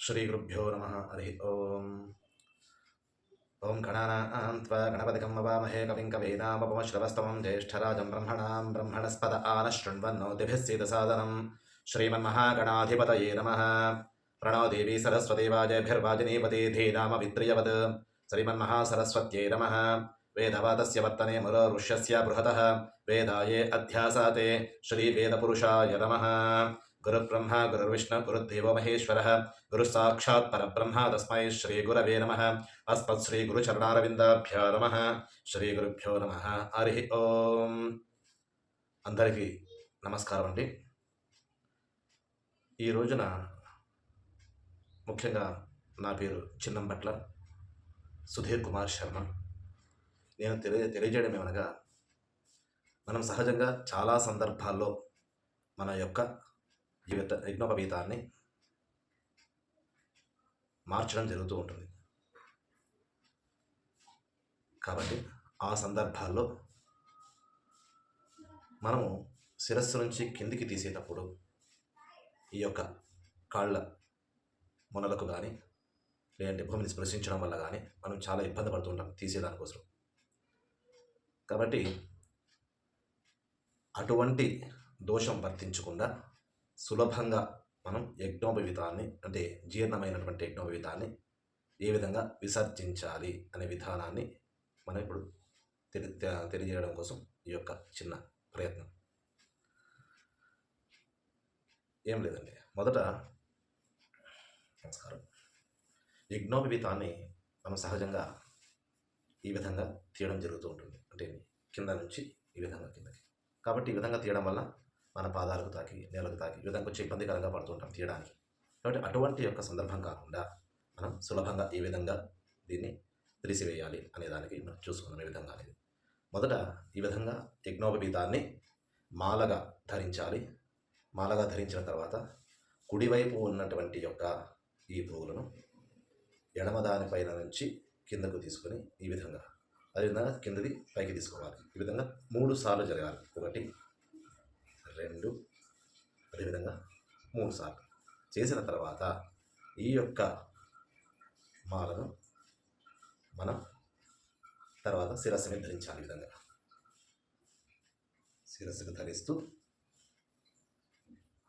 श्रीगुरुभ्यो नमः। हरि ओम्। ओं गणानां त्वा गणपतिं ववामहे कविं कवीनामुपमश्रवस्तमं ज्येष्ठराजं ब्रह्मणस्पद आनशृण्वन्नो दिभिः सीदसादनं श्रीमन्महागणाधिपतये नमः। प्रणो देवी सरस्वती वाजयभिर्वाजिनीपति धीनामवित्रियवत् श्रीमन्महासरस्वत्यै नमः। वेदवादस्य वर्तने मुरो ऋष्यस्य बृहतः वेदाये अध्यासाते श्रीवेदपुरुषाय नमः। गुरुब्रह्मा गुरुर्विष्णु गुरुर्देवो महेश्वरः गुरुसाक्षात् परब्रह्म तस्मै श्रीगुरवे नमः। अस्मत् श्रीगुरुचरणारविन्दाभ्यो नमः। श्रीगुरुभ्यो नमः। हरि ओम्। అందరికీ నమస్కారం అండి. ఈ రోజున ముఖ్యంగా నా పేరు చిన్నంబట్ల సుధీర్ కుమార్ శర్మ. నేను తెలియజేయడం ఏమనగా, మనం సహజంగా చాలా సందర్భాల్లో మన యొక్క యజ్ఞోపవీతాన్ని మార్చడం జరుగుతూ ఉంటుంది. కాబట్టి ఆ సందర్భాల్లో మనము శిరస్సు నుంచి కిందికి తీసేటప్పుడు ఈ యొక్క కాళ్ళ మొనలకు కానీ లేదంటే భూమిని స్పృశించడం వల్ల కానీ మనం చాలా ఇబ్బంది పడుతూ ఉంటాం తీసేదానికోసం. కాబట్టి అటువంటి దోషం వర్తించకుండా సులభంగా మనం యజ్ఞోపవీతాన్ని, అంటే జీర్ణమైనటువంటి యజ్ఞోపవీతాన్ని ఏ విధంగా విసర్జించాలి అనే విధానాన్ని మనం ఇప్పుడు తెలియజేయడం కోసం ఈ యొక్క చిన్న ప్రయత్నం. ఏం లేదండి, మొదట నమస్కారం. యజ్ఞోపవీతాన్ని మనం సహజంగా ఈ విధంగా తీయడం జరుగుతూ ఉంటుంది. అంటే కింద నుంచి ఈ విధంగా కిందకి. కాబట్టి ఈ విధంగా తీయడం వల్ల మన పాదాలకు తాకి నేలకు తాకి ఈ విధంగా కొంచెం ఇబ్బందికరంగా పడుతుంటాం తీయడానికి. కాబట్టి అటువంటి యొక్క సందర్భం కాకుండా మనం సులభంగా ఈ విధంగా దీన్ని తీసివేయాలి అనే దానికి మనం చూసుకున్నాం. ఈ విధంగా అనేది మొదట ఈ విధంగా యజ్ఞోపవీతాన్ని మాలగా ధరించాలి. మాలగా ధరించిన తర్వాత కుడివైపు ఉన్నటువంటి యొక్క ఈ పువ్వులను ఎడమ దానిపైన నుంచి కిందకు తీసుకొని ఈ విధంగా అదేవిధంగా కిందది పైకి తీసుకోవాలి. ఈ విధంగా 3 సార్లు జరగాలి. 1 2 అదేవిధంగా 3 సార్లు చేసిన తర్వాత ఈ యొక్క మాలను మనం తర్వాత శిరస్సుని ధరించాలి. ఈ విధంగా శిరస్సుకు ధరిస్తూ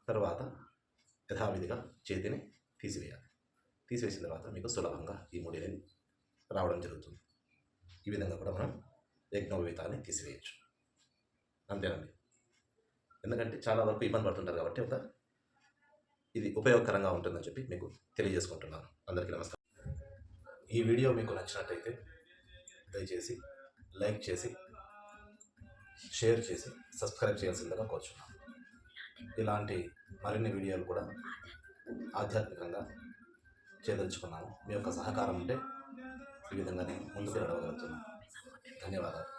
తర్వాత యథావిధిగా చేతిని తీసివేయాలి. తీసివేసిన తర్వాత మీకు సులభంగా ఈ ముడిని రావడం జరుగుతుంది. ఈ విధంగా కూడా మనం యజ్ఞోపవీతాన్ని తీసివేయచ్చు. అంతేనండి. ఎందుకంటే చాలా వరకు ఇబ్బంది పడుతుంటారు కాబట్టి ఇది ఉపయోగకరంగా ఉంటుందని చెప్పి మీకు తెలియజేసుకుంటున్నాను. అందరికీ నమస్కారం. ఈ వీడియో మీకు నచ్చినట్టయితే దయచేసి లైక్ చేసి షేర్ చేసి సబ్స్క్రైబ్ చేయాల్సిందిగా కోరుచున్నాను. ఇలాంటి మరిన్ని వీడియోలు కూడా ఆధ్యాత్మికంగా చేయదలుచుకున్నాను. మీ యొక్క సహకారం ఉంటే ఈ విధంగానే ముందుకు నడవగలుగుతున్నాను. ధన్యవాదాలు.